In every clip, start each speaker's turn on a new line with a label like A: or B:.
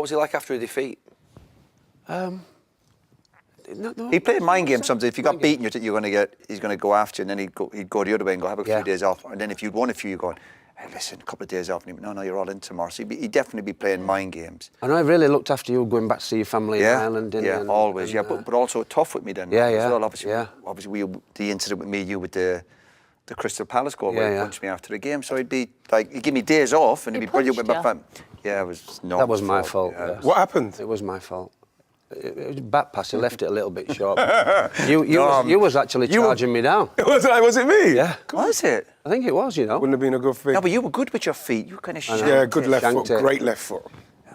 A: was he like after a defeat?
B: No,
C: He played mind games sometimes. If you got beaten, he's going to go after you, and then he'd go the other way and go have a few days off. And then if you'd won a few, you'd go, hey, listen, a couple of days off. And he'd, no, you're all in tomorrow. So he'd definitely be playing mind games.
B: And I really looked after you going back to see your family in Ireland.
C: Always. But also tough with me then. As well, obviously, the incident with me, you with the Crystal Palace goal where he punched me after the game. So he'd be like, he'd give me days off and he'd be brilliant with my family. Yeah, it was not.
B: That was my fault.
D: Yeah. What happened?
B: It was my fault. It was back pass. He left it a little bit short. You was actually charging me down.
D: Was it me?
B: Yeah.
C: Was it?
B: I think it was, you know.
D: Wouldn't have been a good thing.
C: No, but you were good with your feet. You kind of shanked
D: Yeah, good left
B: Shanked
D: foot,
B: it.
D: great left foot.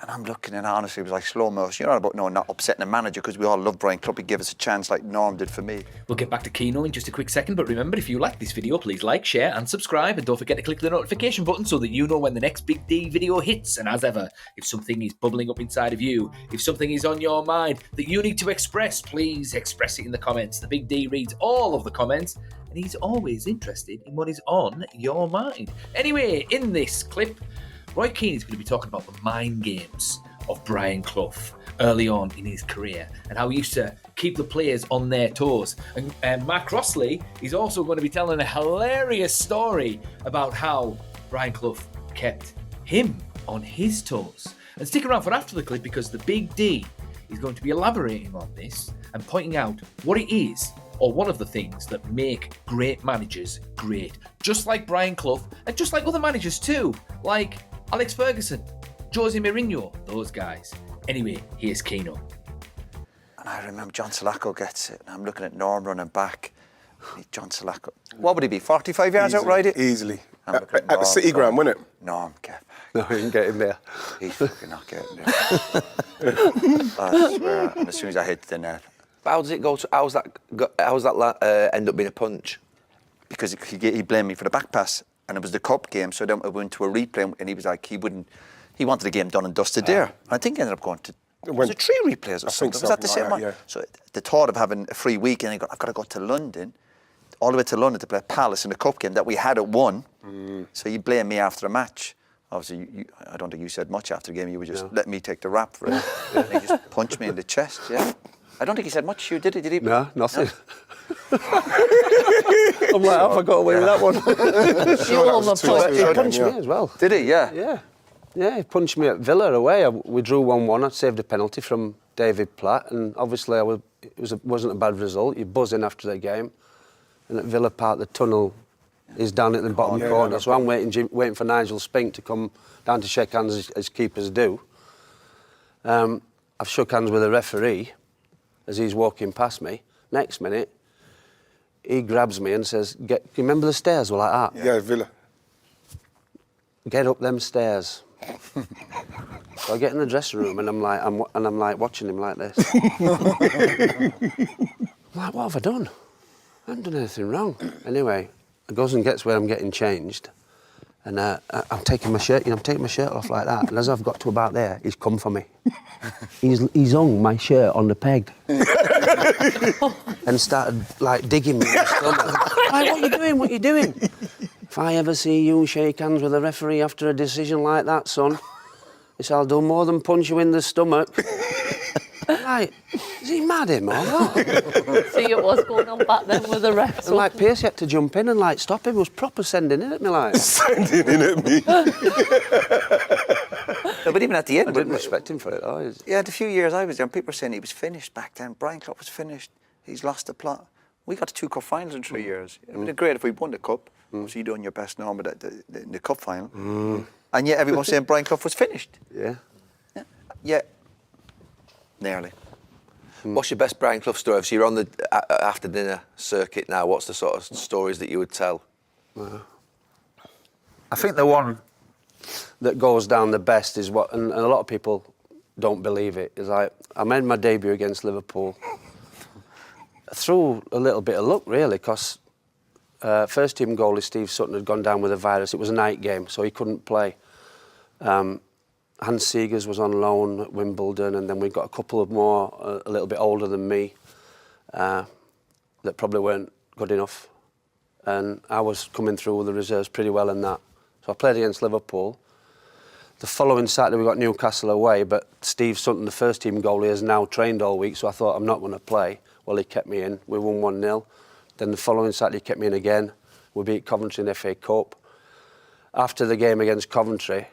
C: And I'm looking, and honestly, it was like slow motion. You're not about not upsetting the manager because we all love Brian Clough. He gave us a chance like Norm did for me.
E: We'll get back to Keano in just a quick second, but remember, if you like this video, please like, share and subscribe, and don't forget to click the notification button so that you know when the next Big D video hits. And as ever, if something is bubbling up inside of you, if something is on your mind that you need to express, please express it in the comments. The Big D reads all of the comments, and he's always interested in what is on your mind. Anyway, in this clip, Roy Keane is going to be talking about the mind games of Brian Clough early on in his career and how he used to keep the players on their toes. And Mark Crossley is also going to be telling a hilarious story about how Brian Clough kept him on his toes. And stick around for after the clip because the Big D is going to be elaborating on this and pointing out what it is or one of the things that make great managers great. Just like Brian Clough and just like other managers too, like Alex Ferguson, Jose Mourinho, those guys. Anyway, here's Keano.
C: And I remember John Salako gets it, and I'm looking at Norm running back. John Salako, what would he be, 45 yards out right?
D: Easily. At the City Ground, wasn't it?
C: Norm, get back.
B: No, he didn't get in there.
C: He's fucking not getting there. I swear, and as soon as I hit the net.
A: But how does it go? How's that end up being a punch?
C: Because he blamed me for the back pass, and it was the cup game, so then I went to a replay, and he was like, he wanted the game done and dusted there. I think he ended up going to, was it 3 replays or something? Was that the same one? Yeah. So the thought of having a free weekend, I've got to go to London, all the way to London to play Palace in the cup game that we had at 1. So you blame me after the match. Obviously, I don't think you said much after the game. You were just let me take the rap for it. And he just punched me in the chest, I don't think he said much. You did it, did he?
B: No, nothing. I'm like, I got away with that one. He punched me as well.
C: Did he? Yeah.
B: Yeah. Yeah, he punched me at Villa away. We drew 1-1. I saved a penalty from David Platt, and obviously it wasn't a bad result. You're buzzing after the game, and at Villa Park the tunnel is down at the bottom corner. So I'm waiting for Nigel Spink to come down to shake hands as keepers do. I've shook hands with the referee as he's walking past me. Next minute, he grabs me and says, you remember the stairs were like that?
D: Yeah, Villa.
B: Get up them stairs. So I get in the dressing room and I'm like watching him like this. I'm like, what have I done? I haven't done anything wrong. Anyway, I goes and gets where I'm getting changed, and I'm taking my shirt, I'm taking my shirt off like that. And as I've got to about there, he's come for me. He's hung my shirt on the peg and started like digging me in the stomach. Like, what are you doing? What are you doing? If I ever see you shake hands with a referee after a decision like that, son, I'll do more than punch you in the stomach. Like, is he mad, him, or what?
F: See what was going on back then with the ref.
B: And like, Pierce had to jump in and like stop him. He was proper sending in at me, like.
D: Sending in at me.
C: No, but even at the end,
B: I didn't respect him for it, though.
C: Yeah, the few years I was there, people were saying he was finished back then. Brian Clough was finished. He's lost the plot. We got to 2 cup finals in 3 years. It would have been great if we won the cup. So you doing your best now, but in the cup final. And yet everyone was saying Brian Clough was finished.
B: Yeah.
C: Yeah. Nearly.
A: What's your best Brian Clough story? So you're on the after dinner circuit now. What's the sort of stories that you would tell?
B: I think the one that goes down the best is what, and a lot of people don't believe it, is I made my debut against Liverpool through a little bit of luck, really, because first team goalie Steve Sutton had gone down with a virus. It was a night game, so he couldn't play. Hans Seegers was on loan at Wimbledon, and then we got a couple of more a little bit older than me that probably weren't good enough. And I was coming through with the reserves pretty well in that. So I played against Liverpool. The following Saturday we got Newcastle away, but Steve Sutton, the first team goalie, has now trained all week, so I thought I'm not going to play. Well, he kept me in. We won 1-0. Then the following Saturday he kept me in again. We beat Coventry in the FA Cup. After the game against Coventry,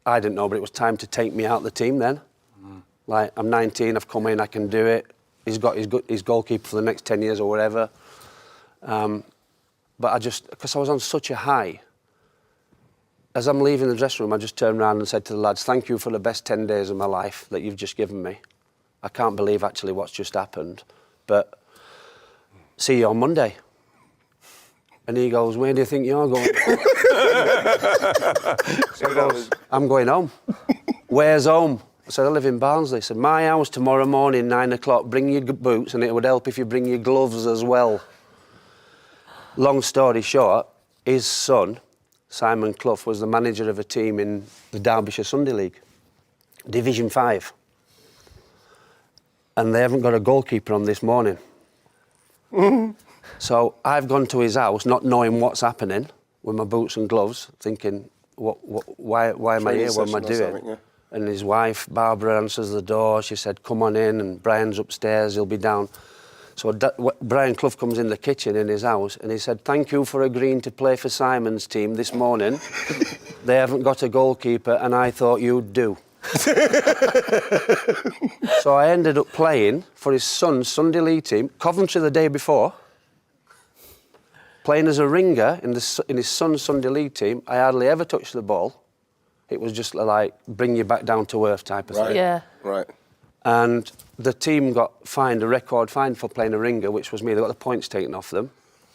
B: I didn't know, but it was time to take me out of the team then. Like, I'm 19, I've come in, I can do it. He's got his goalkeeper for the next 10 years or whatever. But I just, because I was on such a high, as I'm leaving the dressing room, I just turned around and said to the lads, thank you for the best 10 days of my life that you've just given me. I can't believe actually what's just happened, but see you on Monday. And he goes, where do you think you're going? So he goes, I'm going home. Where's home? I said, I live in Barnsley. He said, my house tomorrow morning, 9 o'clock, bring your boots, and it would help if you bring your gloves as well. Long story short, his son, Simon Clough, was the manager of a team in the Derbyshire Sunday League, Division 5. And they haven't got a goalkeeper on this morning. So I've gone to his house, not knowing what's happening, with my boots and gloves, thinking, why am I here? What am I doing? Yeah. And his wife, Barbara, answers the door. She said, come on in, and Brian's upstairs, he'll be down. So Brian Clough comes in the kitchen in his house, and he said, thank you for agreeing to play for Simon's team this morning. They haven't got a goalkeeper, and I thought you'd do. So I ended up playing for his son's Sunday League team, Coventry the day before, playing as a ringer in his son's Sunday League team. I hardly ever touched the ball. It was just like, bring you back down to earth type of thing.
F: Yeah.
D: Right.
B: And the team got fined, a record fine for playing a ringer, which was me. They got the points taken off them.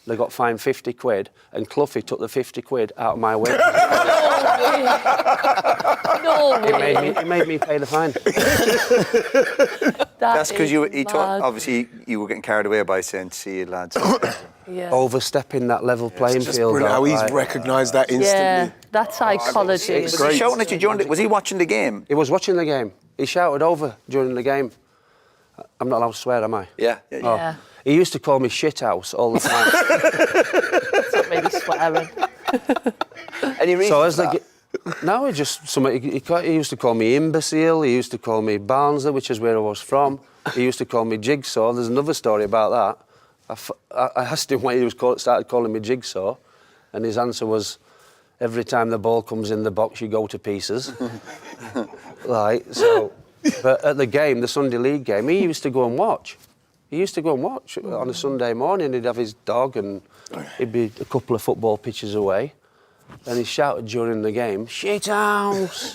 B: They got fined 50 quid, and Cloughie took the 50 quid out of my way.
F: No way.
B: He made me pay the fine.
C: That's because obviously you were getting carried away by saying, see you lads.
F: Yeah.
B: Overstepping that level playing
D: Just
B: field.
D: brilliant how he's recognised that instantly.
F: Yeah, that psychology.
C: Was he shouting at you during it? Was he watching the game?
B: He was watching the game. He shouted over during the game. I'm not allowed to swear, am I?
A: Yeah.
F: Yeah.
B: He used to call me shithouse all the time.
F: That's not really swearing.
A: Any reason
B: So
A: for
B: as
A: that?
B: No, he just he used to call me imbecile. He used to call me Barnsley, which is where I was from. He used to call me Jigsaw. There's another story about that. I asked him why he started calling me Jigsaw, and his answer was, every time the ball comes in the box, you go to pieces. But at the game, the Sunday League game, he used to go and watch. He used to go and watch on a Sunday morning. He'd have his dog, and he'd be a couple of football pitches away. And he shouted during the game, shit house!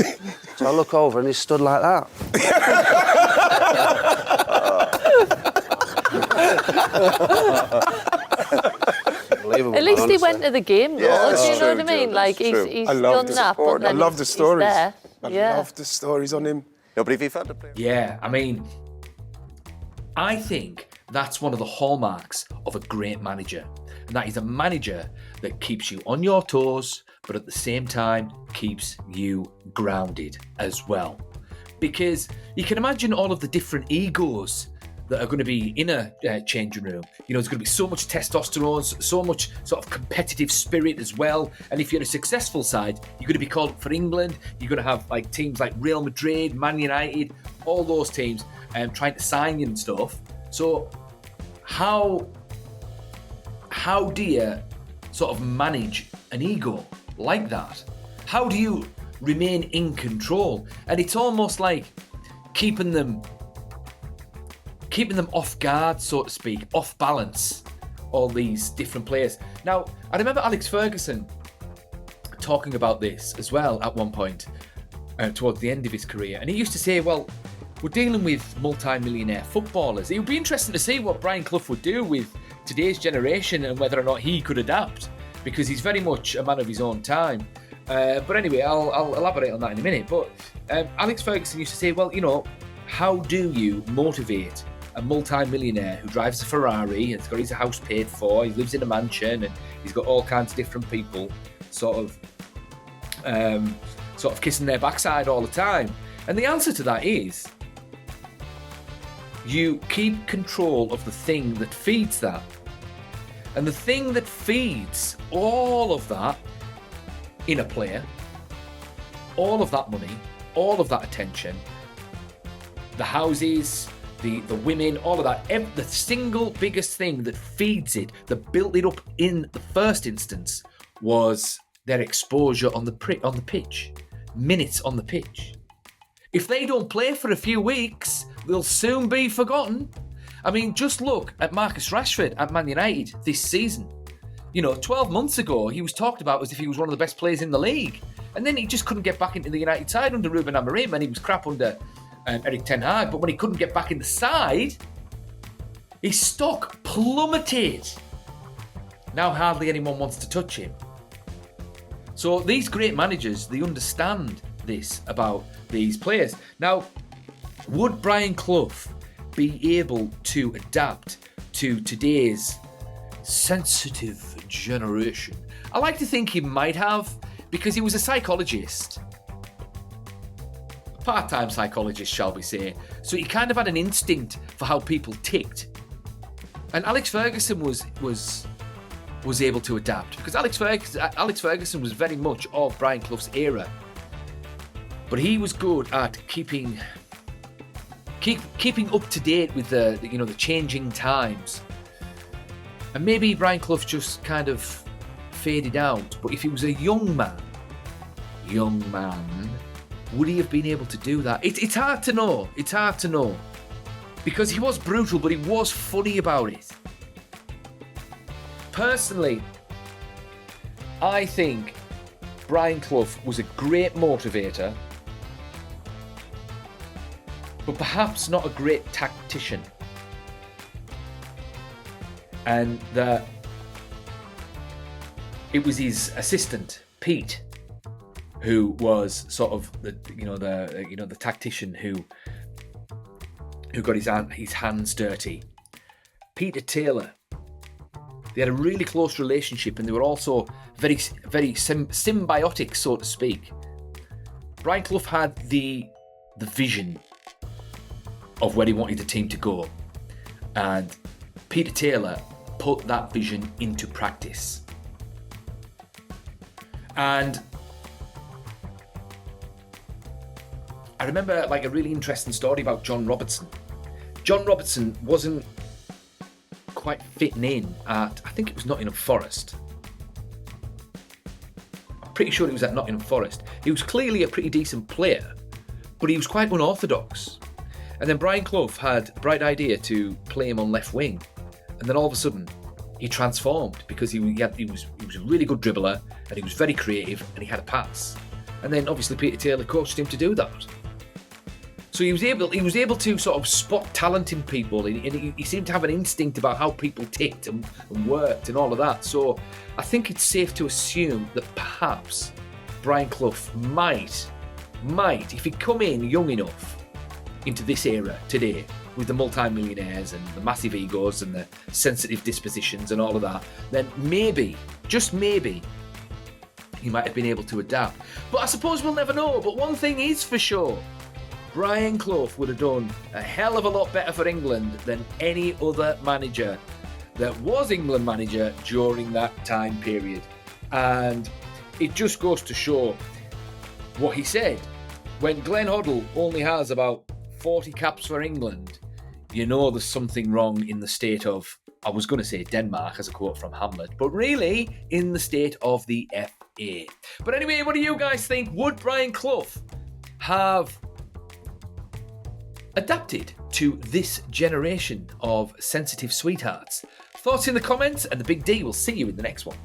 B: So I look over and he stood like that.
F: At least he went to the game, though.
C: Yeah,
F: do you know
C: true,
F: what I mean?
C: Joe,
F: Like,
C: that's
F: he's
D: I love
F: done
D: the
F: that, but
D: support.
F: then
D: I love the
F: he's
D: stories.
F: there.
D: I
F: Yeah.
D: love the stories on him.
C: No, but if he felt the player.
E: Yeah, I mean, I think that's one of the hallmarks of a great manager. And that is a manager that keeps you on your toes, but at the same time keeps you grounded as well. Because you can imagine all of the different egos that are going to be in a changing room. You know, there's going to be so much testosterone, so much sort of competitive spirit as well. And if you're a successful side, you're going to be called up for England. You're going to have like teams like Real Madrid, Man United, all those teams trying to sign you and stuff. So how do you sort of manage an ego like that? How do you remain in control? And it's almost like keeping them off guard, so to speak, off balance, all these different players. Now, I remember Alex Ferguson talking about this as well at one point towards the end of his career. And he used to say, well, we're dealing with multi-millionaire footballers. It would be interesting to see what Brian Clough would do with today's generation and whether or not he could adapt, because he's very much a man of his own time. But anyway, I'll elaborate on that in a minute. But Alex Ferguson used to say, well, you know, how do you motivate a multi-millionaire who drives a Ferrari and has got his house paid for, he lives in a mansion, and he's got all kinds of different people sort of kissing their backside all the time? And the answer to that is you keep control of the thing that feeds that. And the thing that feeds all of that in a player all of that money, all of that attention, the houses, the women, all of that, the single biggest thing that feeds it, that built it up in the first instance, was their exposure on the pitch, minutes on the pitch. If they don't play for a few weeks, they'll soon be forgotten. I mean, just look at Marcus Rashford at Man United this season. 12 months ago, he was talked about as if he was one of the best players in the league. And then he just couldn't get back into the United side under Ruben Amorim, and he was crap under Eric Ten Hag. But when he couldn't get back in the side, his stock plummeted. Now hardly anyone wants to touch him. So these great managers, they understand this about these players. Now, would Brian Clough be able to adapt to today's sensitive generation? I like to think he might have, because he was a psychologist. A part-time psychologist, shall we say. So he kind of had an instinct for how people ticked. And Alex Ferguson was able to adapt, because Alex Ferguson was very much of Brian Clough's era. But he was good at keeping up to date with the changing times. And maybe Brian Clough just kind of faded out. But if he was a young man, would he have been able to do that? It's hard to know. It's hard to know. Because he was brutal, but he was funny about it. Personally, I think Brian Clough was a great motivator, but perhaps not a great tactician. And that it was his assistant, Pete, who was sort of the tactician who got his hands dirty. Peter Taylor. They had a really close relationship, and they were also very, very symbiotic, so to speak. Brian Clough had the vision of where he wanted the team to go, and Peter Taylor put that vision into practice. And I remember a really interesting story about John Robertson. John Robertson wasn't quite fitting in at, I think it was Nottingham Forest. I'm pretty sure it was at Nottingham Forest. He was clearly a pretty decent player, but he was quite unorthodox. And then Brian Clough had a bright idea to play him on left wing. And then all of a sudden, he transformed, because he was a really good dribbler, and he was very creative, and he had a pass. And then obviously Peter Taylor coached him to do that. So he was able to sort of spot talent in people, and he seemed to have an instinct about how people ticked and worked and all of that. So I think it's safe to assume that perhaps Brian Clough might, if he'd come in young enough into this era today, with the multi-millionaires and the massive egos and the sensitive dispositions and all of that, then maybe, just maybe, he might have been able to adapt. But I suppose we'll never know. But one thing is for sure, Brian Clough would have done a hell of a lot better for England than any other manager that was England manager during that time period. And it just goes to show what he said. When Glenn Hoddle only has about 40 caps for England, you know there's something wrong in the state of, I was going to say Denmark as a quote from Hamlet, but really in the state of the FA. But anyway, what do you guys think? Would Brian Clough have adapted to this generation of sensitive sweethearts? Thoughts in the comments, and the Big D will see you in the next one.